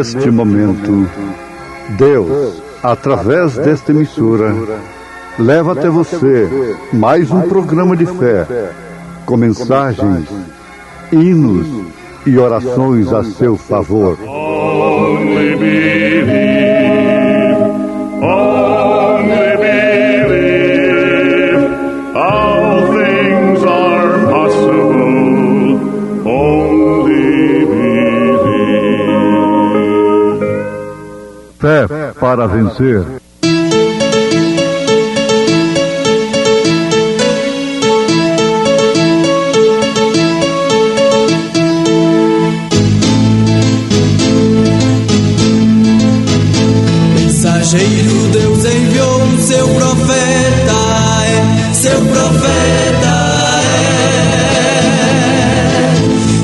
neste momento, Deus, através desta emissora, leva até você mais um programa de fé, com mensagens, hinos e orações a seu favor. Only believe, only believe, all things are possible, only believe. Fé para vencer. Deus enviou seu profeta, seu profeta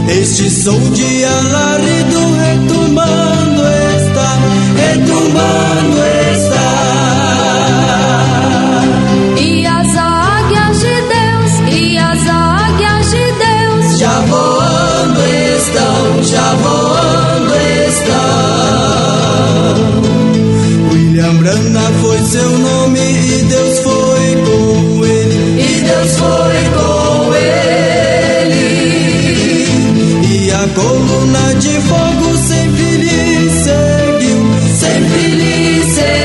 este som de alarido retumbando está, retumbando está. E as águias de Deus, e as águias de Deus já voando estão, já voando estão. Brana foi seu nome e Deus foi com ele, e Deus foi com ele. E a coluna de fogo sempre lhe seguiu, sempre lhe seguiu.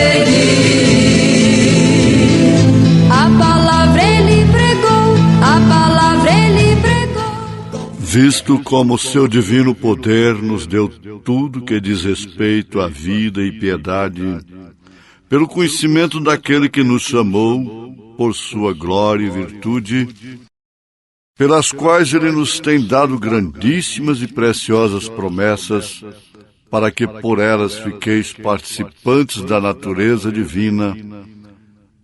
A palavra ele pregou, a palavra ele pregou. Visto como seu divino poder nos deu tudo que diz respeito à vida e piedade, pelo conhecimento daquele que nos chamou, por sua glória e virtude, pelas quais ele nos tem dado grandíssimas e preciosas promessas, para que por elas fiqueis participantes da natureza divina,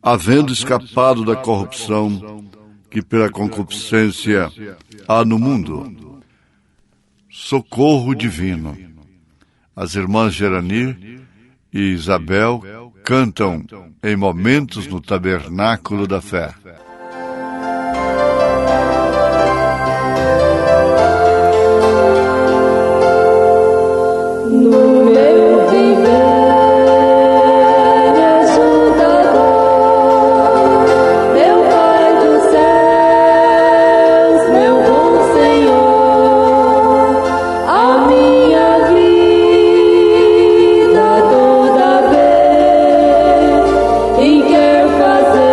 havendo escapado da corrupção que pela concupiscência há no mundo. Socorro divino. As irmãs Gerani e Isabel cantam em momentos no Tabernáculo da Fé. No meu viver, ajudador, meu Pai dos céus, meu bom Senhor, a minha vida toda vez e quer fazer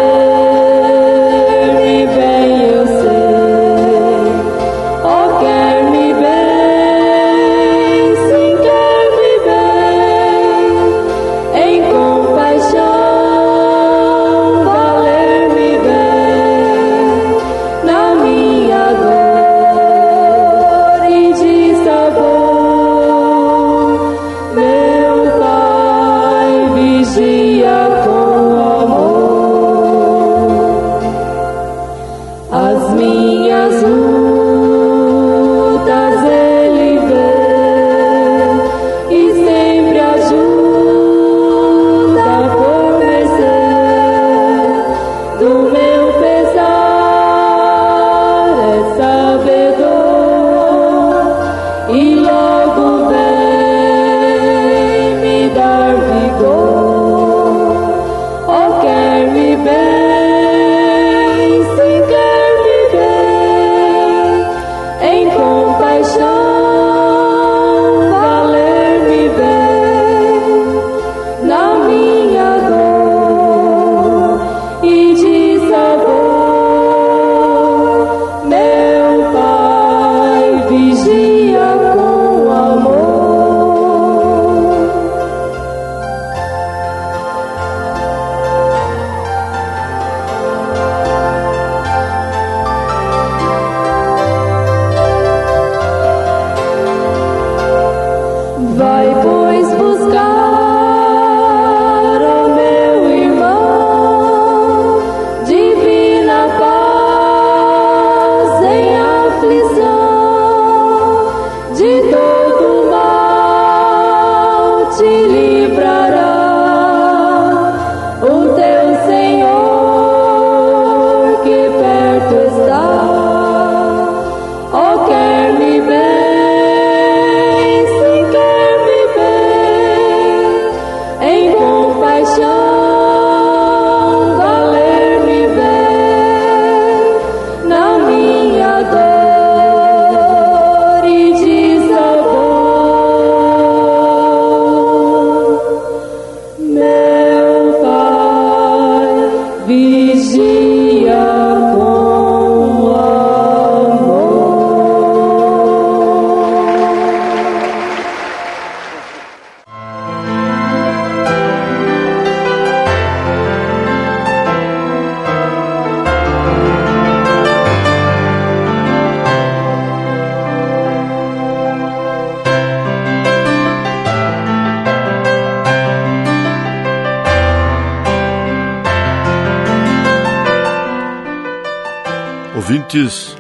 ouvintes,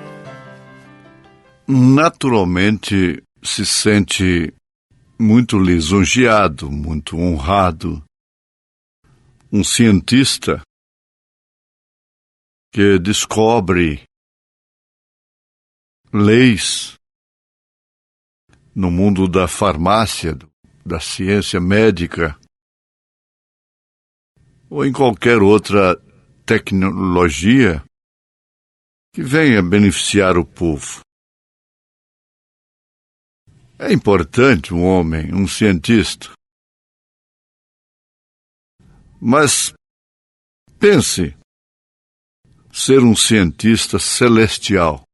naturalmente se sente muito lisonjeado, muito honrado, um cientista que descobre leis no mundo da farmácia, da ciência médica, ou em qualquer outra tecnologia que venha beneficiar o povo. É importante um homem, um cientista. Mas pense ser um cientista celestial.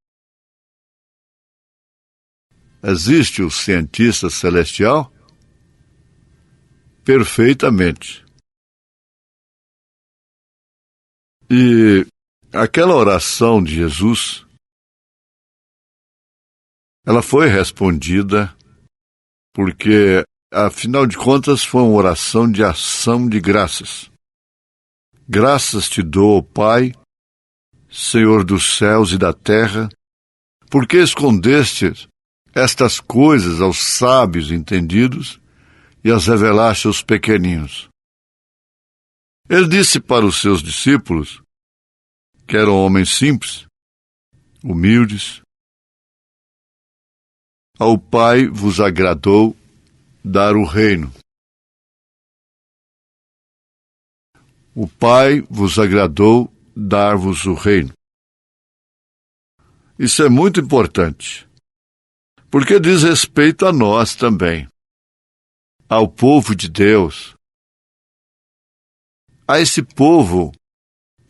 Existe o cientista celestial? Perfeitamente. E aquela oração de Jesus, ela foi respondida porque, afinal de contas, foi uma oração de ação de graças. Graças te dou, Pai, Senhor dos céus e da terra, porque escondeste estas coisas aos sábios entendidos e as revelaste aos pequeninos. Ele disse para os seus discípulos, que eram homens simples, humildes, ao Pai vos agradou dar o reino. O Pai vos agradou dar-vos o reino. Isso é muito importante, porque diz respeito a nós também, ao povo de Deus, a esse povo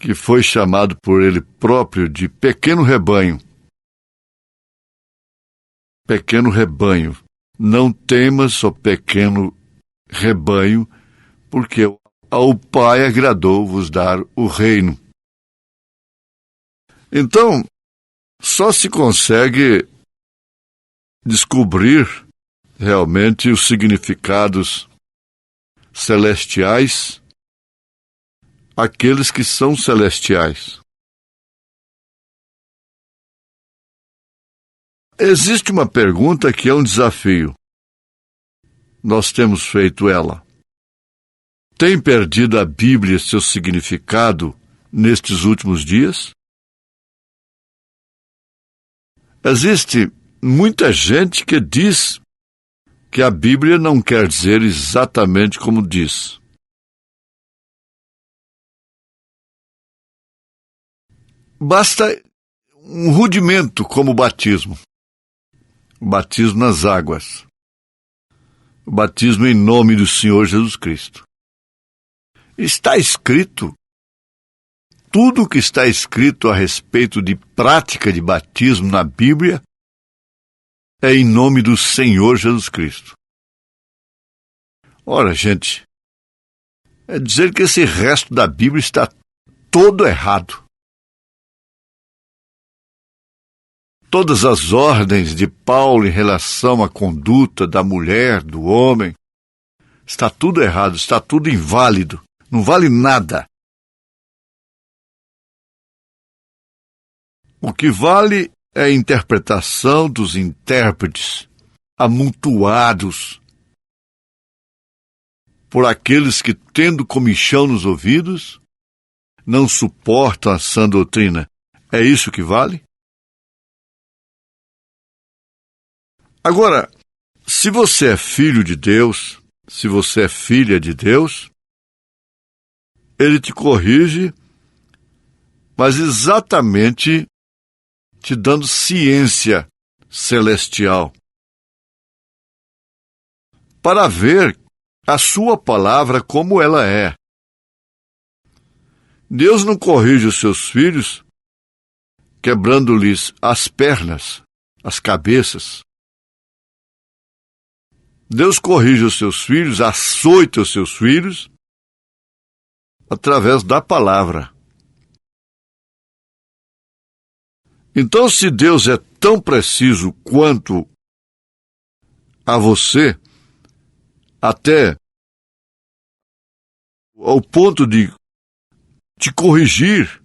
que foi chamado por ele próprio de pequeno rebanho. Pequeno rebanho. Não temas, ó pequeno rebanho, porque ao Pai agradou vos dar o reino. Então, só se consegue descobrir realmente os significados celestiais, aqueles que são celestiais. Existe uma pergunta que é um desafio. Nós temos feito ela. Tem perdido a Bíblia seu significado nestes últimos dias? Existe muita gente que diz que a Bíblia não quer dizer exatamente como diz. Basta um rudimento como o batismo. O batismo nas águas. O batismo em nome do Senhor Jesus Cristo. Está escrito, tudo o que está escrito a respeito de prática de batismo na Bíblia é em nome do Senhor Jesus Cristo. Ora, gente, é dizer que esse resto da Bíblia está todo errado. Todas as ordens de Paulo em relação à conduta da mulher, do homem, está tudo errado, está tudo inválido, não vale nada. O que vale é a interpretação dos intérpretes, amontoados por aqueles que, tendo comichão nos ouvidos, não suportam a sã doutrina. É isso que vale? Agora, se você é filho de Deus, se você é filha de Deus, Ele te corrige, mas exatamente te dando ciência celestial, para ver a sua palavra como ela é. Deus não corrige os seus filhos quebrando-lhes as pernas, as cabeças. Deus corrige os seus filhos, açoita os seus filhos, através da palavra. Então, se Deus é tão preciso quanto a você, até ao ponto de te corrigir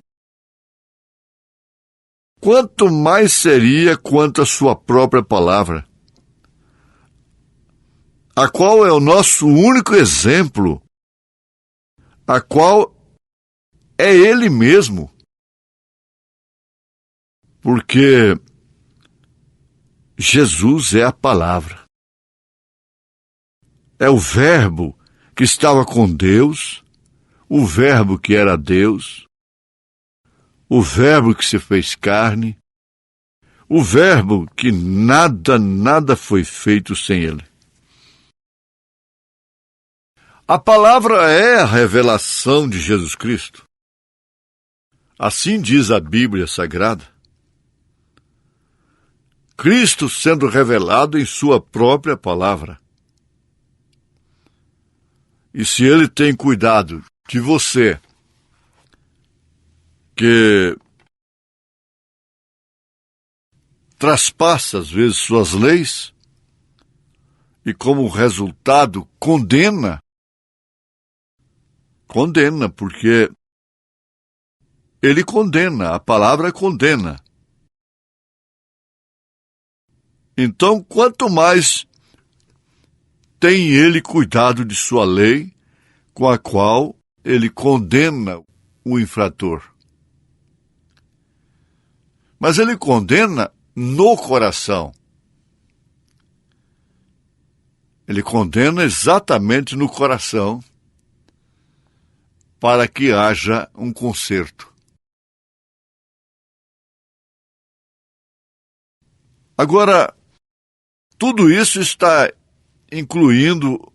quanto mais seria quanto a sua própria palavra, a qual é o nosso único exemplo, a qual é Ele mesmo. Porque Jesus é a palavra. É o Verbo que estava com Deus, o Verbo que era Deus, o Verbo que se fez carne, o Verbo que nada foi feito sem Ele. A palavra é a revelação de Jesus Cristo. Assim diz a Bíblia Sagrada. Cristo sendo revelado em sua própria palavra. E se Ele tem cuidado de você, que traspassa às vezes suas leis, e como resultado condena, porque Ele condena, a palavra condena. Então, quanto mais tem Ele cuidado de sua lei, com a qual Ele condena o infrator. Mas Ele condena no coração. Ele condena exatamente no coração, para que haja um conserto. Agora, tudo isso está incluindo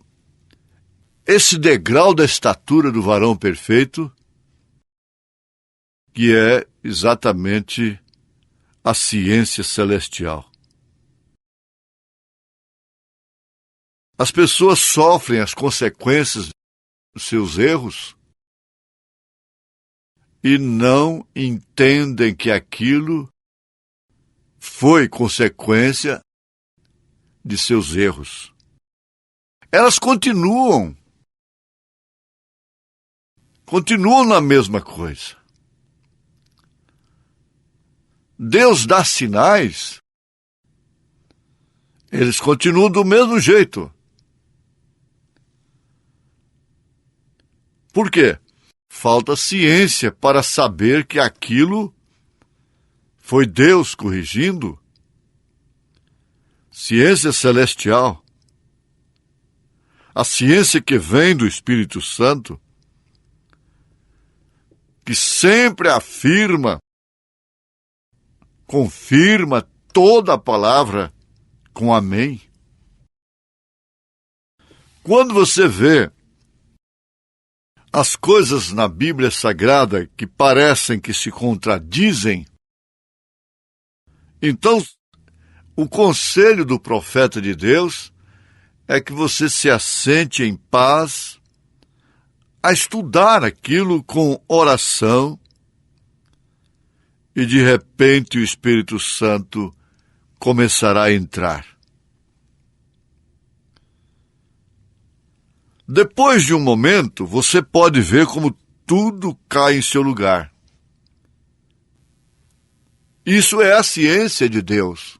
esse degrau da estatura do varão perfeito, que é exatamente a ciência celestial. As pessoas sofrem as consequências dos seus erros e não entendem que aquilo foi consequência de seus erros. Elas continuam na mesma coisa. Deus dá sinais, eles continuam do mesmo jeito. Por quê? Falta ciência para saber que aquilo foi Deus corrigindo. Ciência celestial. A ciência que vem do Espírito Santo, que sempre afirma, confirma toda a palavra com amém. Quando você vê as coisas na Bíblia Sagrada que parecem que se contradizem, então o conselho do profeta de Deus é que você se assente em paz a estudar aquilo com oração e de repente o Espírito Santo começará a entrar. Depois de um momento, você pode ver como tudo cai em seu lugar. Isso é a ciência de Deus.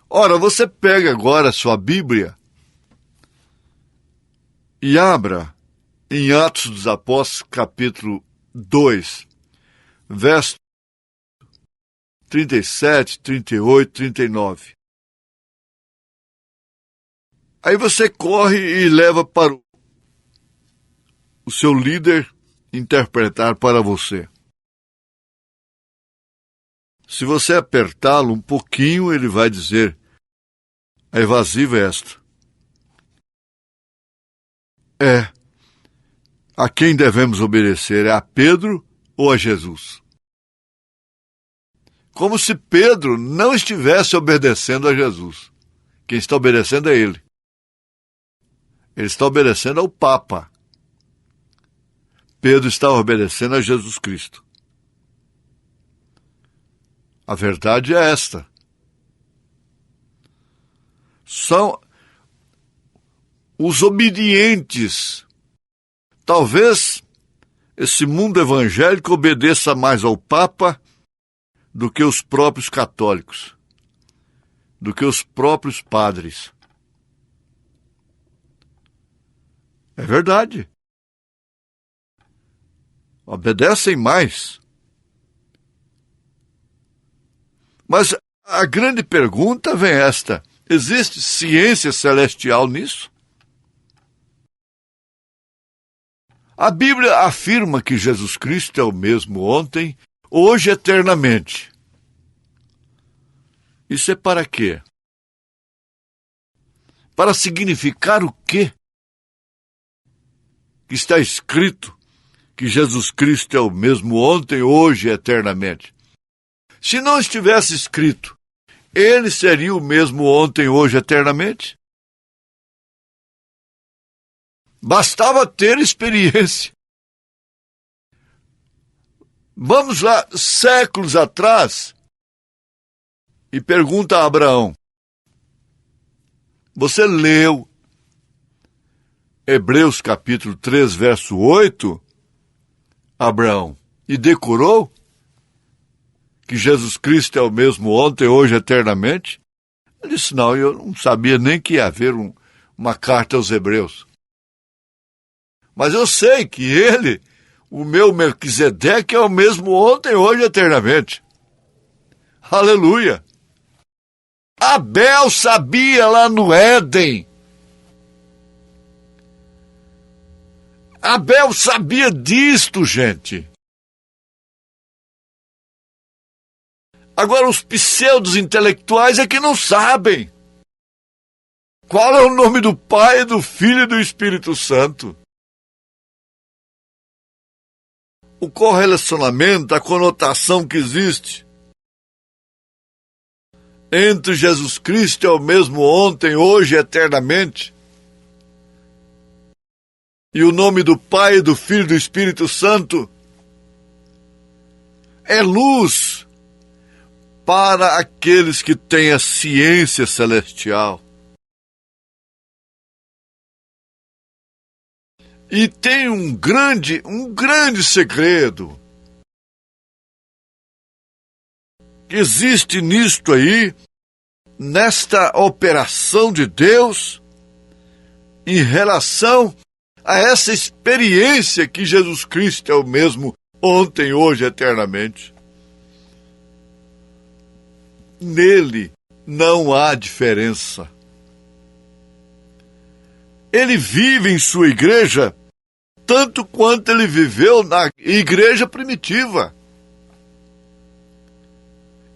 Ora, você pega agora a sua Bíblia e abra em Atos dos Apóstolos, capítulo 2, verso 37, 38, 39. Aí você corre e leva para o seu líder interpretar para você. Se você apertá-lo um pouquinho, ele vai dizer: a evasiva é esta. A quem devemos obedecer? É a Pedro ou a Jesus? Como se Pedro não estivesse obedecendo a Jesus. Quem está obedecendo é ele. Ele está obedecendo ao Papa. Pedro está obedecendo a Jesus Cristo. A verdade é esta. São os obedientes. Talvez esse mundo evangélico obedeça mais ao Papa do que os próprios católicos, do que os próprios padres. É verdade. Obedecem mais. Mas a grande pergunta vem esta: existe ciência celestial nisso? A Bíblia afirma que Jesus Cristo é o mesmo ontem, hoje e eternamente. Isso é para quê? Para significar o quê? Que está escrito que Jesus Cristo é o mesmo ontem, hoje e eternamente. Se não estivesse escrito, ele seria o mesmo ontem, hoje e eternamente? Bastava ter experiência. Vamos lá, séculos atrás, e pergunta a Abraão: você leu Hebreus capítulo 3, verso 8, Abraão, e decorou que Jesus Cristo é o mesmo ontem, hoje e eternamente? Ele disse: não, eu não sabia nem que ia haver uma carta aos Hebreus. Mas eu sei que ele, o meu Melquisedeque, é o mesmo ontem, hoje e eternamente. Aleluia! Abel sabia lá no Éden. Abel sabia disto, gente. Agora, os pseudos intelectuais é que não sabem. Qual é o nome do Pai, do Filho e do Espírito Santo? O correlacionamento, a conotação que existe entre Jesus Cristo é o mesmo ontem, hoje e eternamente, e o nome do Pai, do Filho e do Espírito Santo é luz para aqueles que têm a ciência celestial. E tem um grande segredo que existe nisto aí, nesta operação de Deus, em relação a essa experiência que Jesus Cristo é o mesmo ontem, hoje, eternamente. Nele não há diferença. Ele vive em sua igreja tanto quanto ele viveu na igreja primitiva.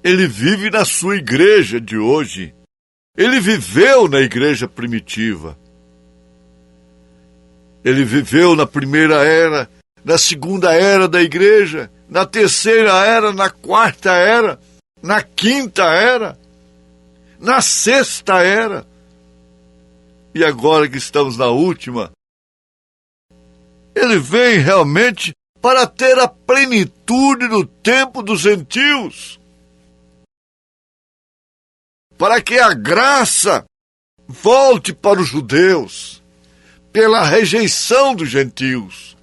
Ele vive na sua igreja de hoje. Ele viveu na igreja primitiva. Ele viveu na primeira era, na segunda era da igreja, na terceira era, na quarta era, na quinta era, na sexta era. E agora que estamos na última, ele vem realmente para ter a plenitude do tempo dos gentios, para que a graça volte para os judeus, pela rejeição dos gentios.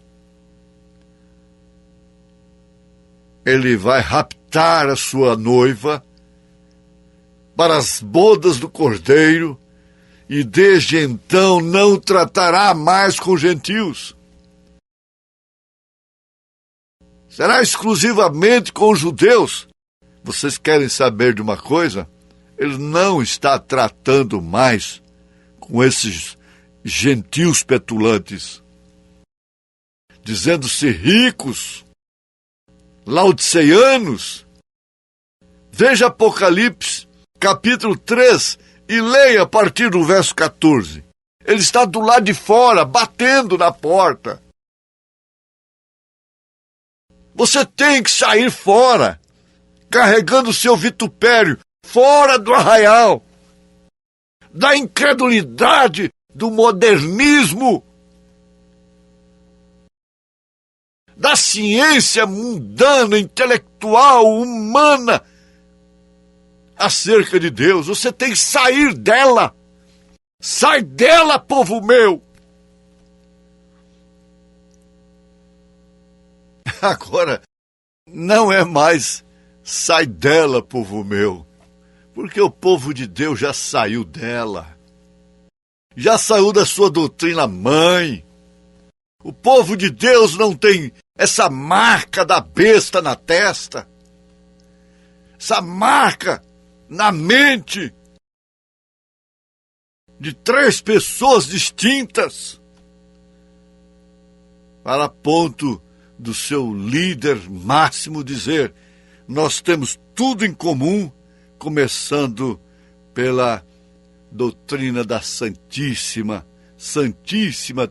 Ele vai raptar a sua noiva para as bodas do Cordeiro, e desde então não tratará mais com gentios. Será exclusivamente com os judeus. Vocês querem saber de uma coisa? Ele não está tratando mais com esses gentios petulantes, dizendo-se ricos, laodiceanos. Veja Apocalipse, capítulo 3, e leia a partir do verso 14. Ele está do lado de fora, batendo na porta. Você tem que sair fora, carregando o seu vitupério, fora do arraial, da incredulidade, do modernismo, da ciência mundana, intelectual, humana, acerca de Deus. Você tem que sair dela. Sai dela, povo meu. Agora, não é mais Sai dela, povo meu, porque o povo de Deus já saiu dela. Já saiu da sua doutrina mãe. O povo de Deus não tem essa marca da besta na testa, essa marca na mente de 3 pessoas distintas, para ponto do seu líder máximo dizer: nós temos tudo em comum, começando pela doutrina da Santíssima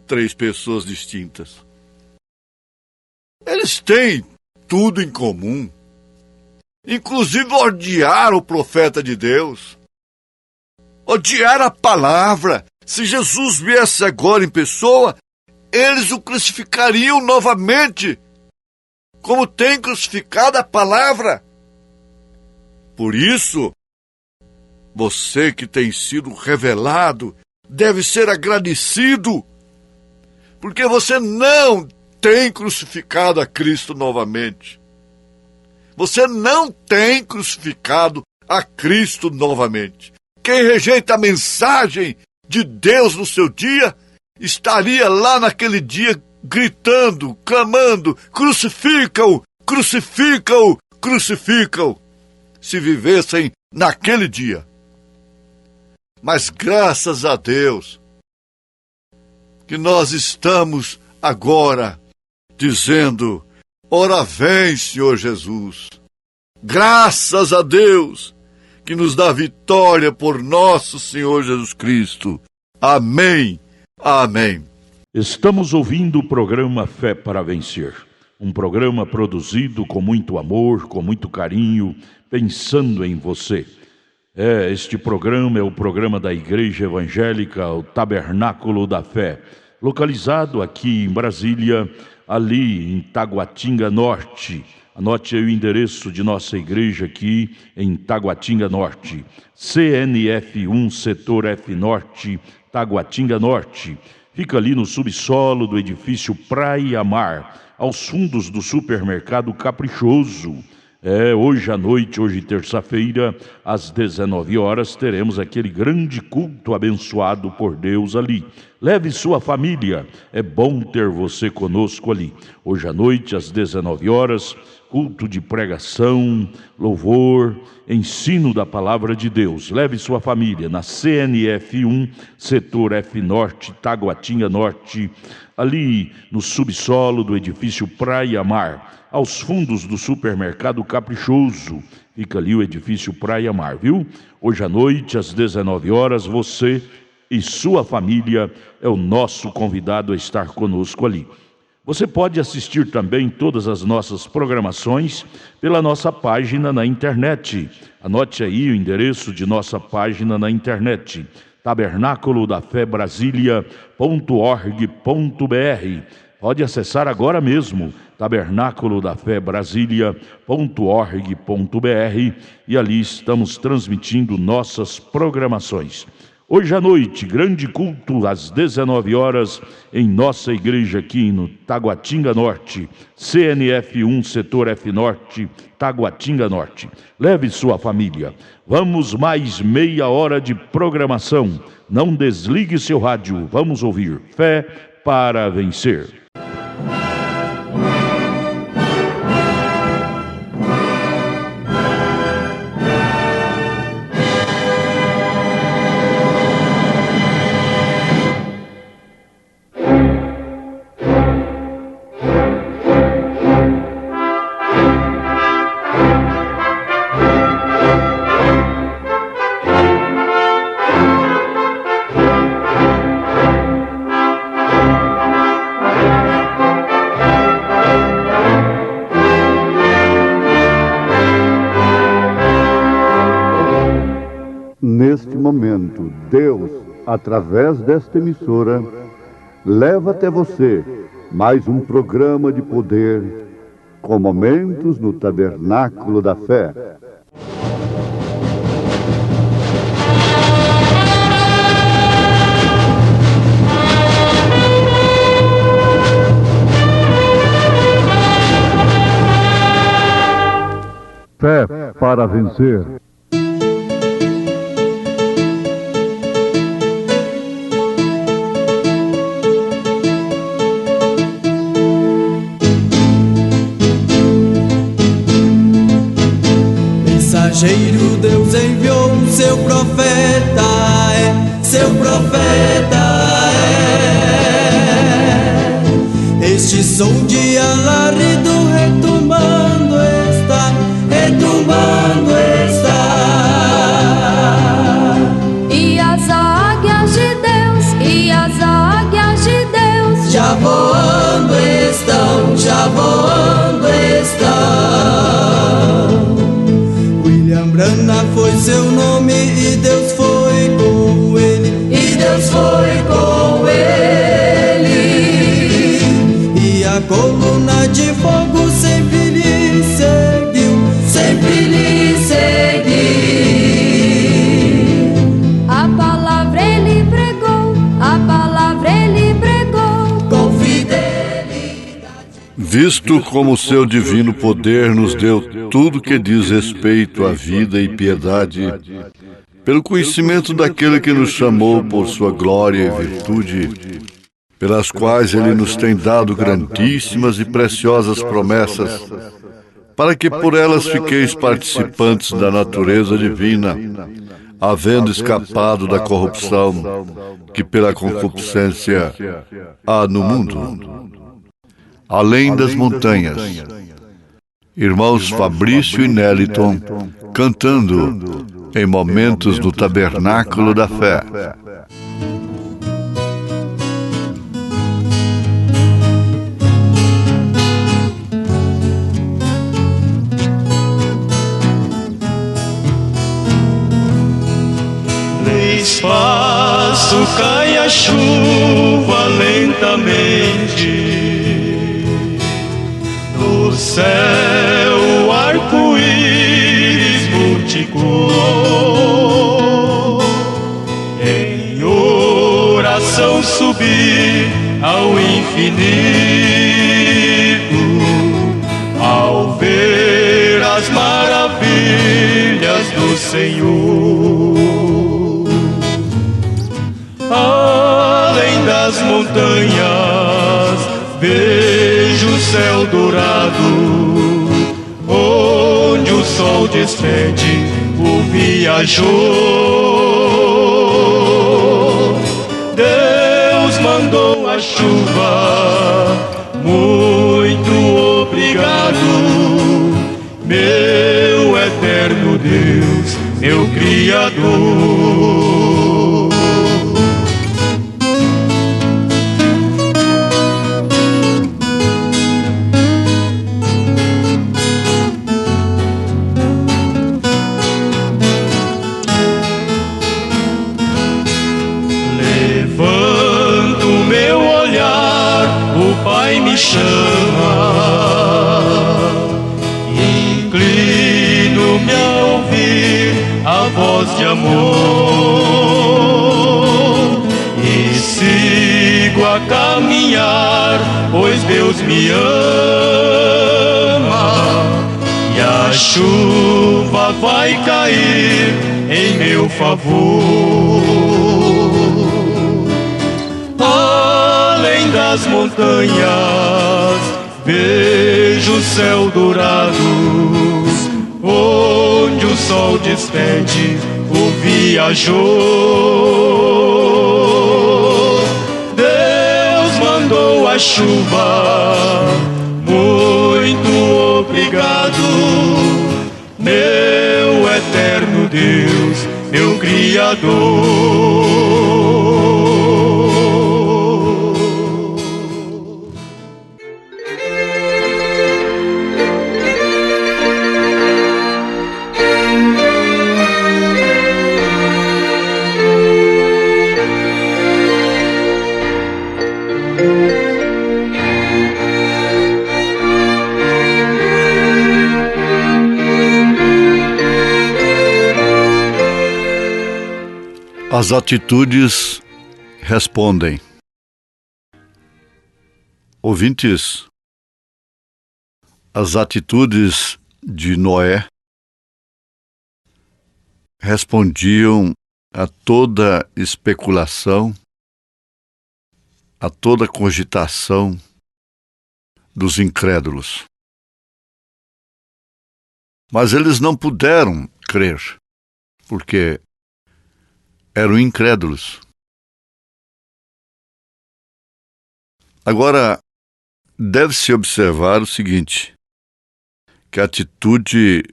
3 pessoas distintas. Eles têm tudo em comum, inclusive odiar o profeta de Deus, odiar a palavra. Se Jesus viesse agora em pessoa, eles o crucificariam novamente, como tem crucificado a palavra. Por isso, você que tem sido revelado deve ser agradecido, porque você não tem crucificado a Cristo novamente. Você não tem crucificado a Cristo novamente. Quem rejeita a mensagem de Deus no seu dia, estaria lá naquele dia gritando, clamando: crucifica-o, crucifica-o, crucifica-o, se vivessem naquele dia. Mas graças a Deus que nós estamos agora dizendo: ora vem, Senhor Jesus. Graças a Deus que nos dá vitória por nosso Senhor Jesus Cristo. Amém. Amém. Estamos ouvindo o programa Fé para Vencer. Um programa produzido com muito amor, com muito carinho, pensando em você. Este programa é o programa da Igreja Evangélica, o Tabernáculo da Fé, localizado aqui em Brasília, ali em Taguatinga Norte. Anote aí o endereço de nossa igreja aqui em Taguatinga Norte. CNF 1, Setor F Norte, Taguatinga Norte. Fica ali no subsolo do edifício Praia Mar, aos fundos do supermercado Caprichoso. Hoje à noite, hoje terça-feira, às 19 horas, teremos aquele grande culto abençoado por Deus ali. Leve sua família, é bom ter você conosco ali. Hoje à noite, às 19 horas, culto de pregação, louvor, ensino da palavra de Deus. Leve sua família na CNF 1, Setor F Norte, Taguatinga Norte, ali no subsolo do edifício Praia Mar, aos fundos do supermercado Caprichoso. Fica ali o edifício Praia Mar, viu? Hoje à noite, às 19 horas, você e sua família é o nosso convidado a estar conosco ali. Você pode assistir também todas as nossas programações pela nossa página na internet. Anote aí o endereço de nossa página na internet: tabernaculodafebrasilia.org.br. Pode acessar agora mesmo, tabernaculodafebrasilia.org.br, e ali estamos transmitindo nossas programações. Hoje à noite, grande culto às 19 horas em nossa igreja aqui no Taguatinga Norte, CNF 1, Setor F Norte, Taguatinga Norte. Leve sua família. Vamos mais meia hora de programação. Não desligue seu rádio. Vamos ouvir Fé para Vencer. Neste momento, Deus, através desta emissora, leva até você mais um programa de poder com momentos no Tabernáculo da Fé. Fé para vencer. Mensageiro Deus enviou seu profeta, seu profeta Este som de alarido retumbando está, retumbando está. E as águias de Deus, e as águias de Deus Já voando estão, já voando estão. William Branham foi seu nome e Deus foi com ele, e Deus foi com ele. E a coluna de fogo sempre lhe seguiu, sempre lhe seguiu. A palavra ele pregou, a palavra ele pregou Com fidelidade. Visto como seu divino poder nos deu tudo que diz respeito à vida e piedade, pelo conhecimento daquele que nos chamou por sua glória e virtude, pelas quais ele nos tem dado grandíssimas e preciosas promessas, para que por elas fiqueis participantes da natureza divina, havendo escapado da corrupção que pela concupiscência há no mundo. Além das montanhas, irmãos Fabrício e Neliton cantando em momentos do Tabernáculo da Fé. Espaço cai a chuva lentamente, do céu o arco-íris multicolor, em oração subir ao infinito, ao ver as maravilhas do Senhor. Além das montanhas, vejo o céu dourado, onde o sol despede o viajor. Deus mandou a chuva, muito obrigado, meu eterno Deus, meu Criador. Chama, inclino-me a ouvir a voz de amor e sigo a caminhar, pois Deus me ama e a chuva vai cair em meu favor. Além das montanhas, vejo o céu dourado, onde o sol despede o viajor. Deus mandou a chuva, muito obrigado, meu eterno Deus, meu Criador. As atitudes respondem. Ouvintes, as atitudes de Noé respondiam a toda especulação, a toda cogitação dos incrédulos. Mas eles não puderam crer, porque eram incrédulos. Agora, deve-se observar o seguinte, que a atitude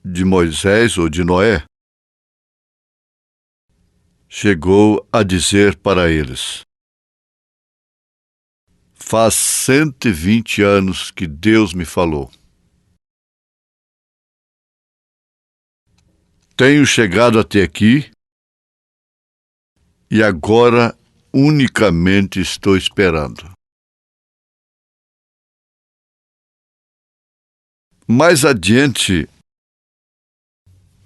de Moisés ou de Noé chegou a dizer para eles: faz 120 anos que Deus me falou. Tenho chegado até aqui e agora unicamente estou esperando. Mais adiante,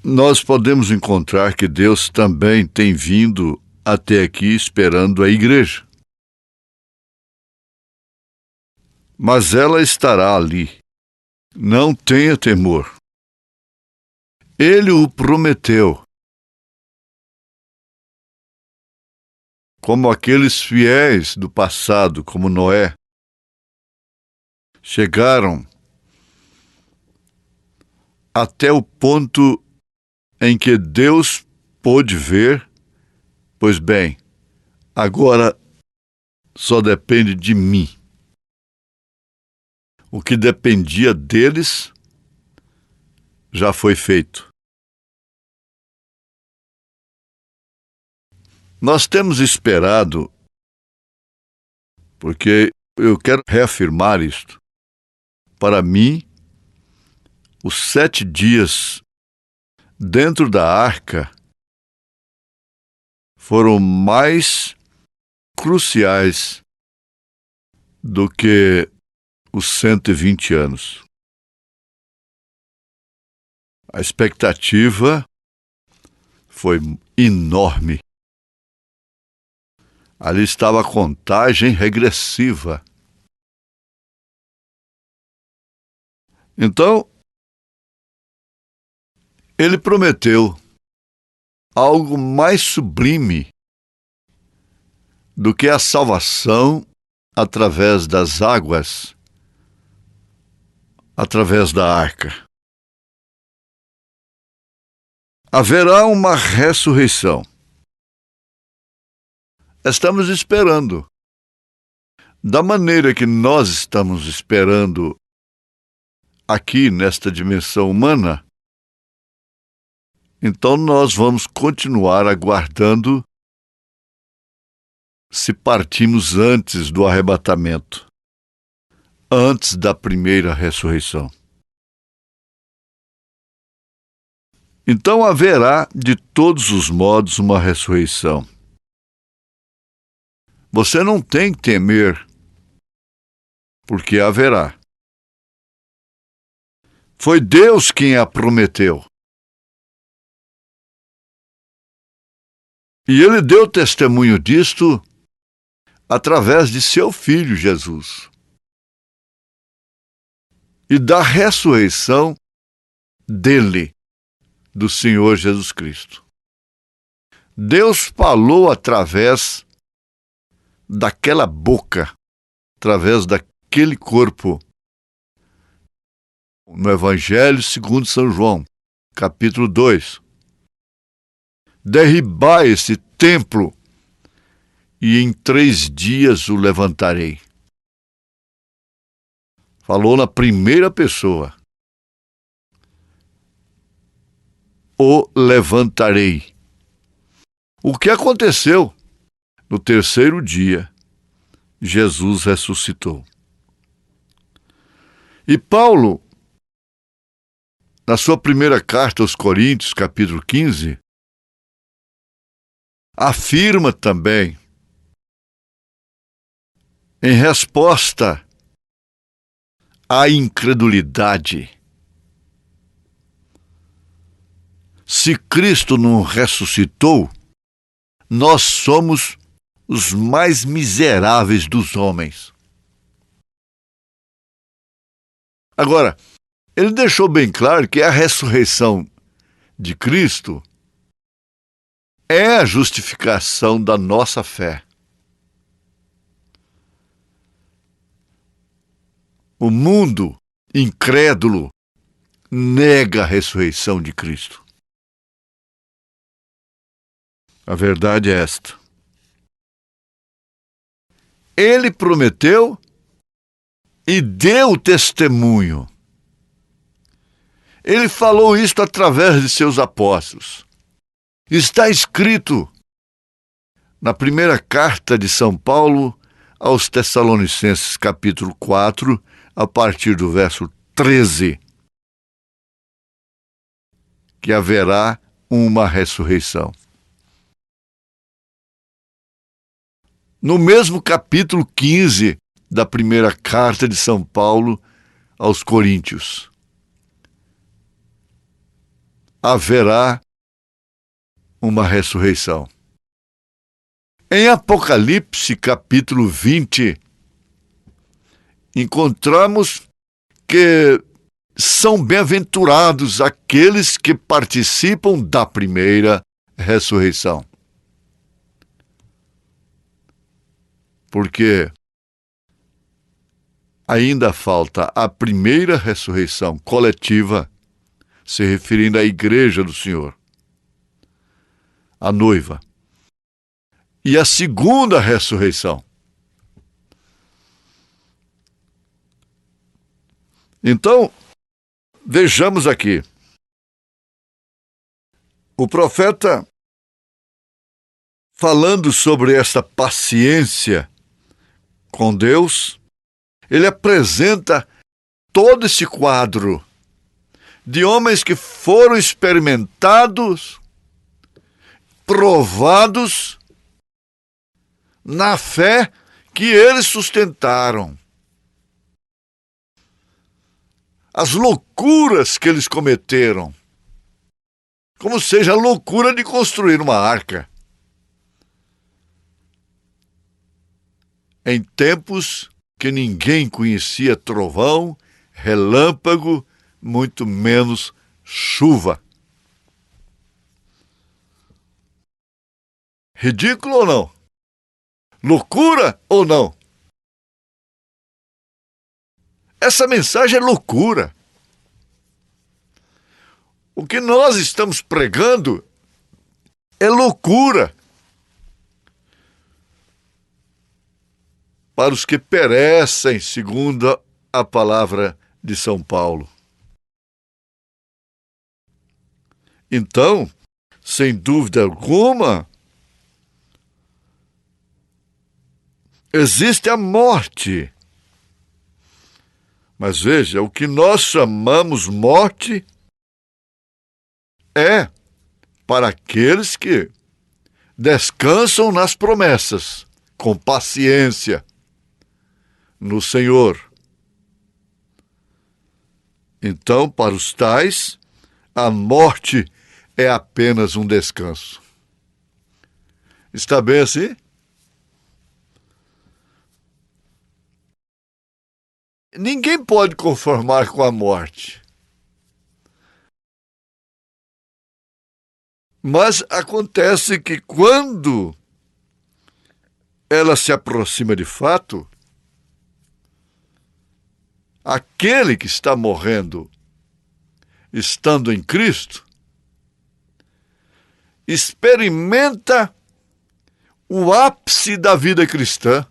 nós podemos encontrar que Deus também tem vindo até aqui esperando a igreja. Mas ela estará ali. Não tenha temor. Ele o prometeu. Como aqueles fiéis do passado, como Noé, chegaram até o ponto em que Deus pôde ver, pois bem, agora só depende de mim. O que dependia deles já foi feito. Nós temos esperado, porque eu quero reafirmar isto. Para mim, os 7 dias dentro da arca foram mais cruciais do que os 120 anos. A expectativa foi enorme. Ali estava a contagem regressiva. Então, ele prometeu algo mais sublime do que a salvação através das águas, através da arca. Haverá uma ressurreição. Estamos esperando. Da maneira que nós estamos esperando aqui nesta dimensão humana, então nós vamos continuar aguardando se partimos antes do arrebatamento, antes da primeira ressurreição. Então haverá de todos os modos uma ressurreição. Você não tem que temer, porque haverá. Foi Deus quem a prometeu. E Ele deu testemunho disto através de seu Filho Jesus. E da ressurreição dele, do Senhor Jesus Cristo. Deus falou através daquela boca, através daquele corpo. No Evangelho segundo São João, capítulo 2. Derribai esse templo e em 3 dias o levantarei. Falou na primeira pessoa. O levantarei. O que aconteceu? No 3º dia, Jesus ressuscitou. E Paulo, na sua primeira carta aos Coríntios, capítulo 15, afirma também, em resposta à incredulidade, se Cristo não ressuscitou, nós somos os mais miseráveis dos homens. Agora, ele deixou bem claro que a ressurreição de Cristo é a justificação da nossa fé. O mundo incrédulo nega a ressurreição de Cristo. A verdade é esta. Ele prometeu e deu testemunho. Ele falou isto através de seus apóstolos. Está escrito na primeira carta de São Paulo aos Tessalonicenses, capítulo 4, a partir do verso 13, que haverá uma ressurreição. No mesmo capítulo 15 da primeira carta de São Paulo aos Coríntios, haverá uma ressurreição. Em Apocalipse, capítulo 20, encontramos que são bem-aventurados aqueles que participam da primeira ressurreição. Porque ainda falta a primeira ressurreição coletiva, se referindo à igreja do Senhor, a noiva, e a segunda ressurreição. Então, vejamos aqui. O profeta, falando sobre esta paciência com Deus, ele apresenta todo esse quadro de homens que foram experimentados, provados na fé que eles sustentaram. As loucuras que eles cometeram, como seja a loucura de construir uma arca. Em tempos que ninguém conhecia trovão, relâmpago, muito menos chuva. Ridículo ou não? Loucura ou não? Essa mensagem é loucura. O que nós estamos pregando é loucura para os que perecem, segundo a palavra de São Paulo. Então, sem dúvida alguma, existe a morte. Mas veja, o que nós chamamos morte é para aqueles que descansam nas promessas, com paciência, no Senhor. Então, para os tais, a morte é apenas um descanso. Está bem assim? Ninguém pode conformar com a morte. Mas acontece que quando ela se aproxima de fato, aquele que está morrendo, estando em Cristo, experimenta o ápice da vida cristã.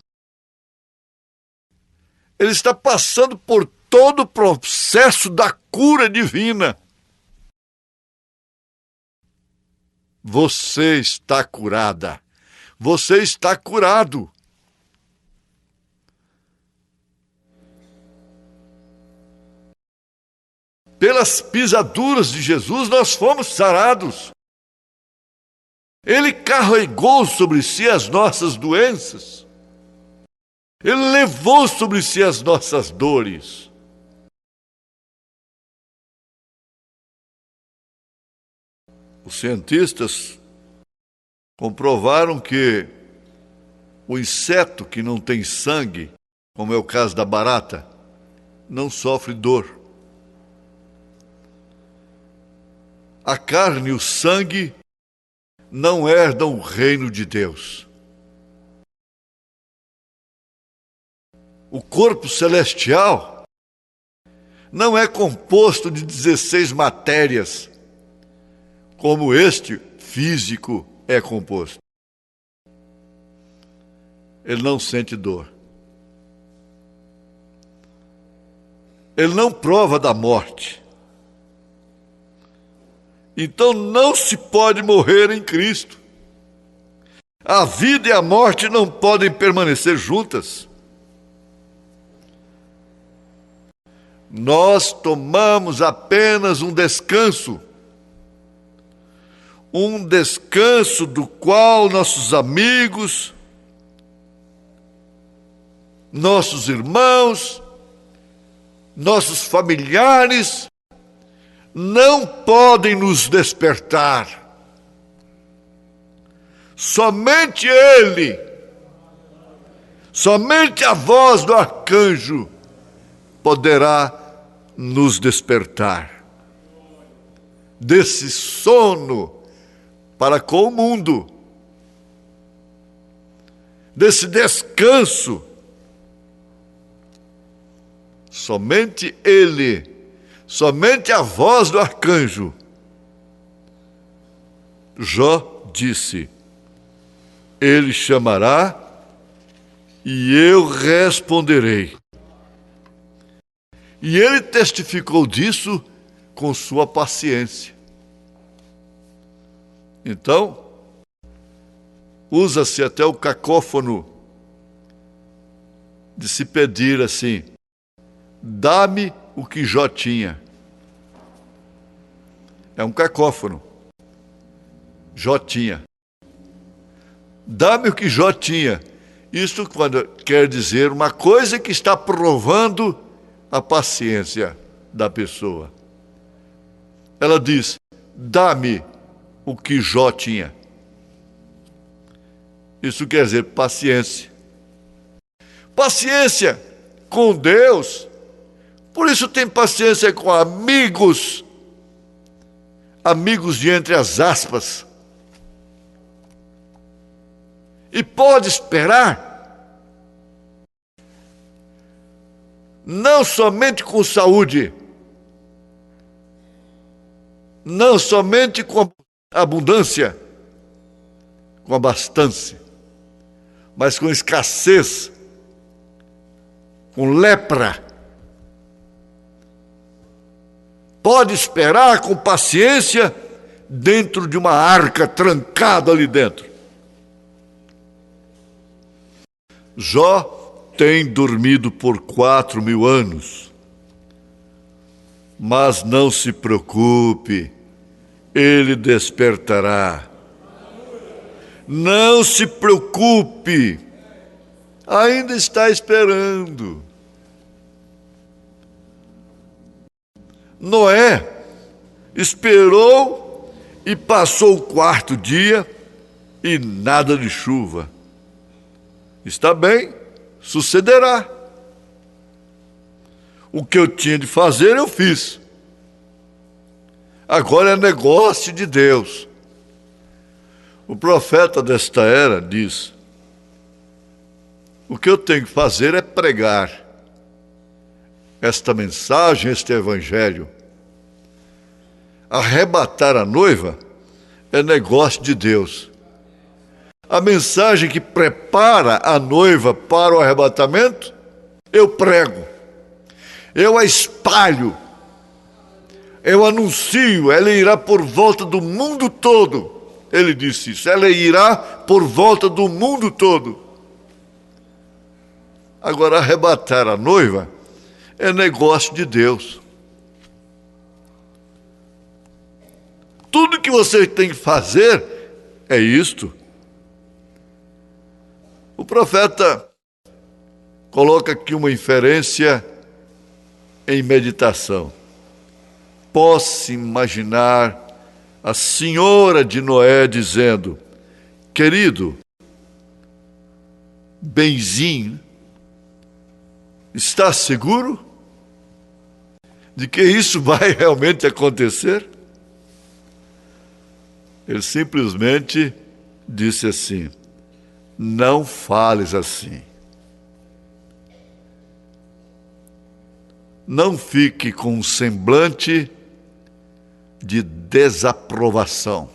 Ele está passando por todo o processo da cura divina. Você está curada. Você está curado. Pelas pisaduras de Jesus nós fomos sarados. Ele carregou sobre si as nossas doenças. Ele levou sobre si as nossas dores. Os cientistas comprovaram que o inseto que não tem sangue, como é o caso da barata, não sofre dor. A carne e o sangue não herdam o reino de Deus. O corpo celestial não é composto de 16 matérias, como este físico é composto. Ele não sente dor. Ele não prova da morte. Então não se pode morrer em Cristo. A vida e a morte não podem permanecer juntas. Nós tomamos apenas um descanso do qual nossos amigos, nossos irmãos, nossos familiares não podem nos despertar. Somente Ele, somente a voz do arcanjo poderá nos despertar desse sono para com o mundo, desse descanso. Somente Ele, somente a voz do arcanjo. Jó disse: Ele chamará e eu responderei. E ele testificou disso com sua paciência. Então, usa-se até o cacófono de se pedir assim: dá-me o que Jó tinha. É um cacófono. Jó tinha. Dá-me o que Jó tinha. Isso quando quer dizer uma coisa que está provando a paciência da pessoa. Ela diz: dá-me o que Jó tinha. Isso quer dizer paciência. Paciência com Deus. Por isso tem paciência com amigos. Amigos de entre as aspas. E pode esperar. Não somente com saúde, não somente com abundância, com abastança, mas com escassez, com lepra. Pode esperar com paciência dentro de uma arca trancada ali dentro. Jó tem dormido por 4.000 anos. Mas não se preocupe, ele despertará. Não se preocupe, ainda está esperando. Noé esperou e passou o 4º dia e nada de chuva. Está bem, sucederá. O que eu tinha de fazer, eu fiz. Agora é negócio de Deus. O profeta desta era diz: o que eu tenho que fazer é pregar esta mensagem, este evangelho. Arrebatar a noiva é negócio de Deus. A mensagem que prepara a noiva para o arrebatamento, eu prego, eu a espalho, eu anuncio, ela irá por volta do mundo todo. Ele disse isso, ela irá por volta do mundo todo. Agora, arrebatar a noiva é negócio de Deus. Tudo que você tem que fazer é isto. O profeta coloca aqui uma inferência em meditação. Posso imaginar a senhora de Noé dizendo: querido, benzinho, está seguro de que isso vai realmente acontecer? Ele simplesmente disse assim: não fales assim. Não fique com um semblante de desaprovação,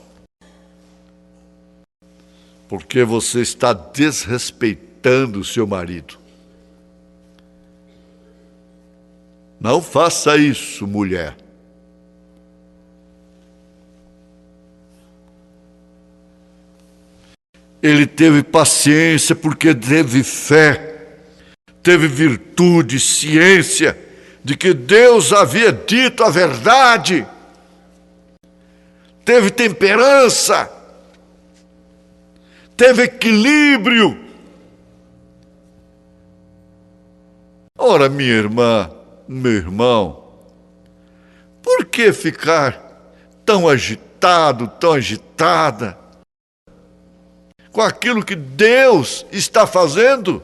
porque você está desrespeitando o seu marido. Não faça isso, mulher. Ele teve paciência porque teve fé, teve virtude, ciência de que Deus havia dito a verdade. Teve temperança, teve equilíbrio. Ora, minha irmã, meu irmão, por que ficar tão agitado, tão agitada com aquilo que Deus está fazendo?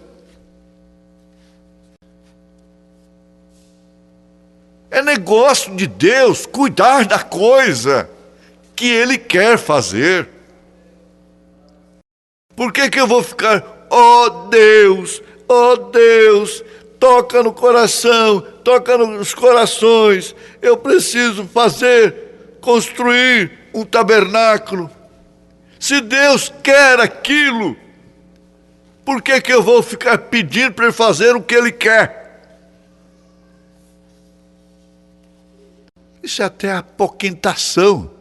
É negócio de Deus cuidar da coisa que Ele quer fazer. Por que eu vou ficar, oh Deus, toca no coração, toca nos corações, eu preciso construir um tabernáculo. Se Deus quer aquilo, por que eu vou ficar pedindo para Ele fazer o que Ele quer? Isso é até apoquentação.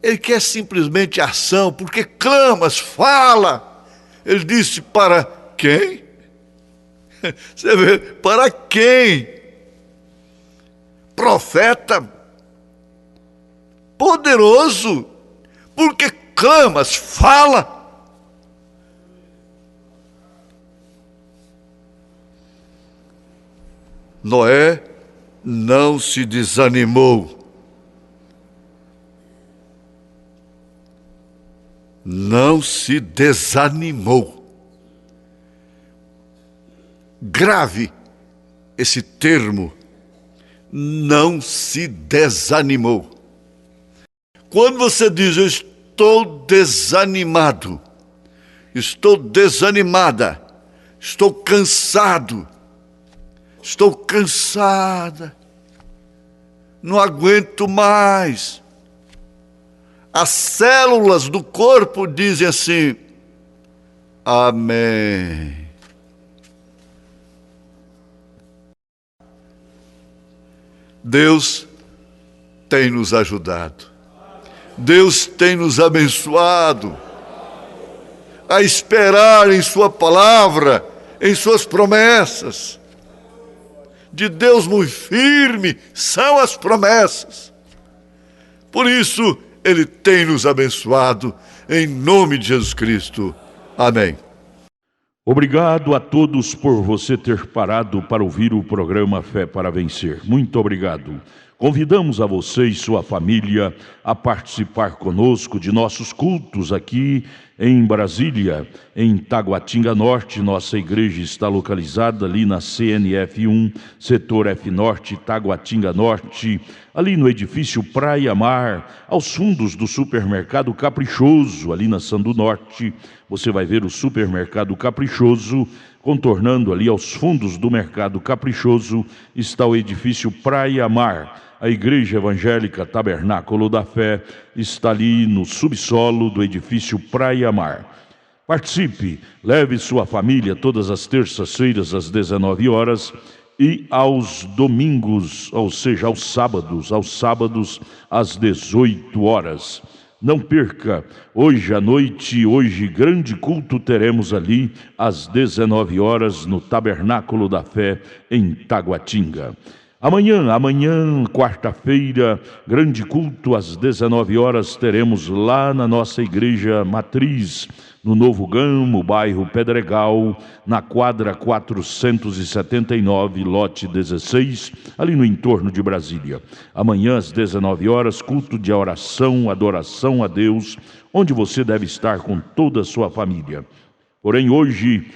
Ele quer simplesmente ação, porque clamas, fala. Ele disse: para quem? Você vê, para quem? Profeta poderoso, porque clamas, fala. Noé não se desanimou. Não se desanimou. Grave esse termo, não se desanimou. Quando você diz: eu estou desanimado, estou desanimada, estou cansado, estou cansada, não aguento mais. As células do corpo dizem assim: amém. Deus tem nos ajudado. Deus tem nos abençoado a esperar em Sua palavra, em Suas promessas. De Deus muito firme são as promessas. Por isso, Ele tem nos abençoado, em nome de Jesus Cristo. Amém. Obrigado a todos por você ter parado para ouvir o programa Fé para Vencer. Muito obrigado. Convidamos a você e sua família a participar conosco de nossos cultos aqui em Brasília, em Taguatinga Norte. Nossa igreja está localizada ali na CNF 1, setor F Norte, Taguatinga Norte, ali no edifício Praia Mar, aos fundos do supermercado Caprichoso, ali na Sandu Norte. Você vai ver o supermercado Caprichoso. Contornando ali aos fundos do mercado Caprichoso está o edifício Praia Mar. A Igreja Evangélica Tabernáculo da Fé está ali no subsolo do edifício Praia Mar. Participe, leve sua família todas as terças-feiras às 19 horas e aos domingos, ou seja, aos sábados às 18 horas. Não perca, hoje à noite, hoje grande culto teremos ali às 19 horas no Tabernáculo da Fé em Taguatinga. Amanhã, quarta-feira, grande culto às 19 horas teremos lá na nossa igreja matriz, no Novo Gamo, bairro Pedregal, na quadra 479, lote 16, ali no entorno de Brasília. Amanhã às 19 horas, culto de oração, adoração a Deus, onde você deve estar com toda a sua família. Porém, hoje,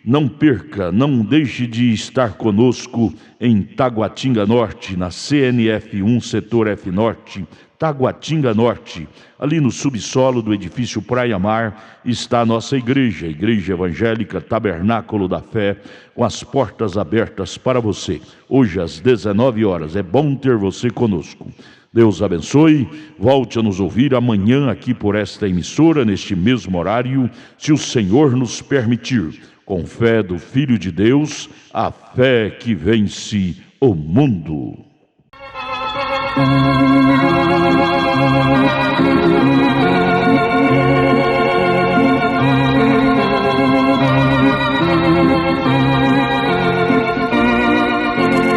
não perca, não deixe de estar conosco em Taguatinga Norte, na CNF 1, setor F Norte, Taguatinga Norte. Ali no subsolo do edifício Praia Mar está a nossa igreja, a Igreja Evangélica Tabernáculo da Fé, com as portas abertas para você. Hoje às 19 horas. É bom ter você conosco. Deus abençoe. Volte a nos ouvir amanhã aqui por esta emissora, neste mesmo horário, se o Senhor nos permitir. Com fé do Filho de Deus, a fé que vence o mundo.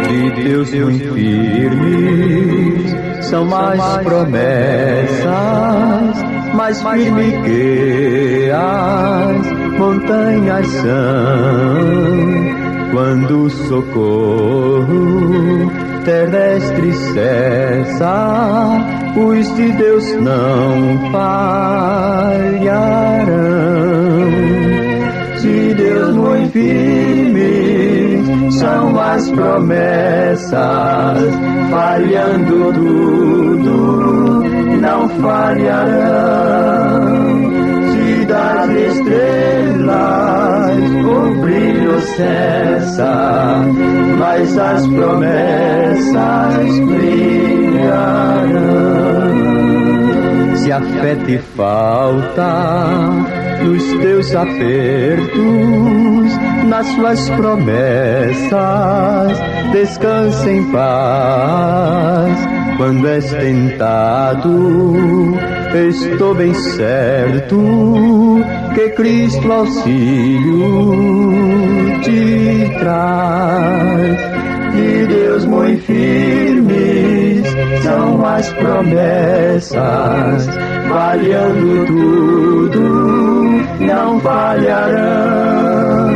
De Deus muito firmes são as promessas, mais firme que as montanhas são. Quando o socorro terrestre cessa, os de Deus não falharão. De Deus muito firmes são as promessas, falhando tudo, não falharão. Se das estrelas o brilho cessa, mas as promessas brilharão. Se a fé te falta nos teus apertos, nas suas promessas, descansa em paz. Quando és tentado, estou bem certo que Cristo auxílio te traz. De Deus muito firmes são as promessas, falhando tudo, não falharão.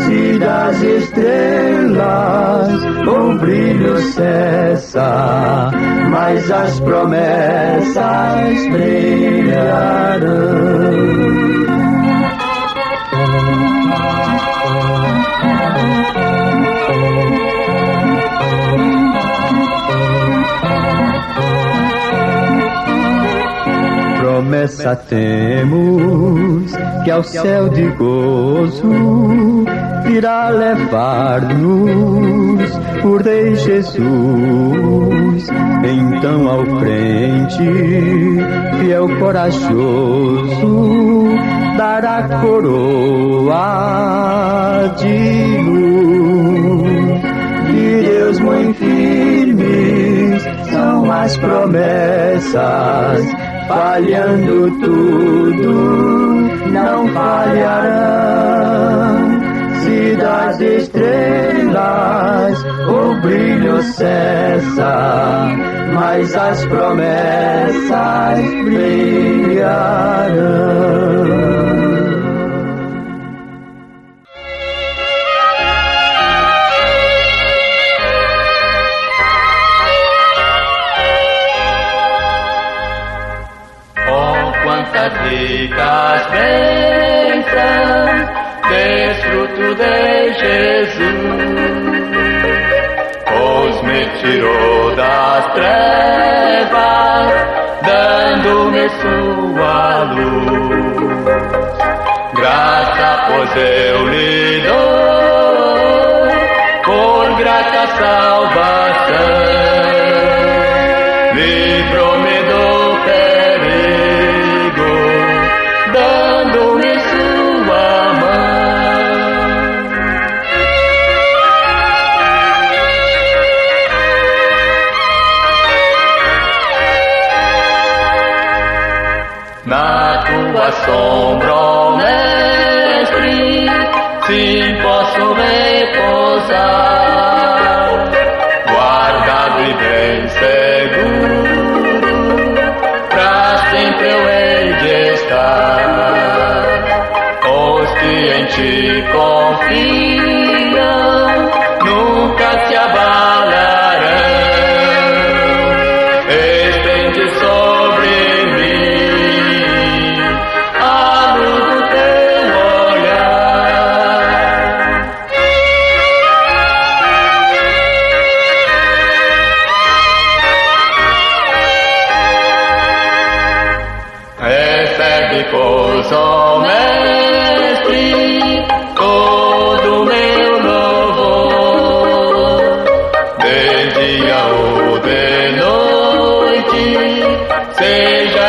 Se das estrelas o brilho cessa, mas as promessas brilharão. Promessa temos que ao céu de gozo virá levar-nos o Rei Jesus. Então ao crente, fiel corajoso, dará coroa de luz. De Deus muito firmes são as promessas, falhando tudo, não falharão. Se das estrelas o brilho cessa, mas as promessas brilharão. Ricas bênçãos, desfruto de Jesus, pois me tirou das trevas, dando-me sua luz. Graça, pois eu lhe dou, por grata salvação, livrou-me do perigo, dando-me sua mão. Na tua sombra, ó Mestre, sim posso repousar, guardado e bem seguro, pra sempre eu hei de estar. Os que em ti confiam nunca se abalarão. Estende sobre mim a luz do teu olhar. do sol, mestre, todo meu louvor. De dia ou de noite, seja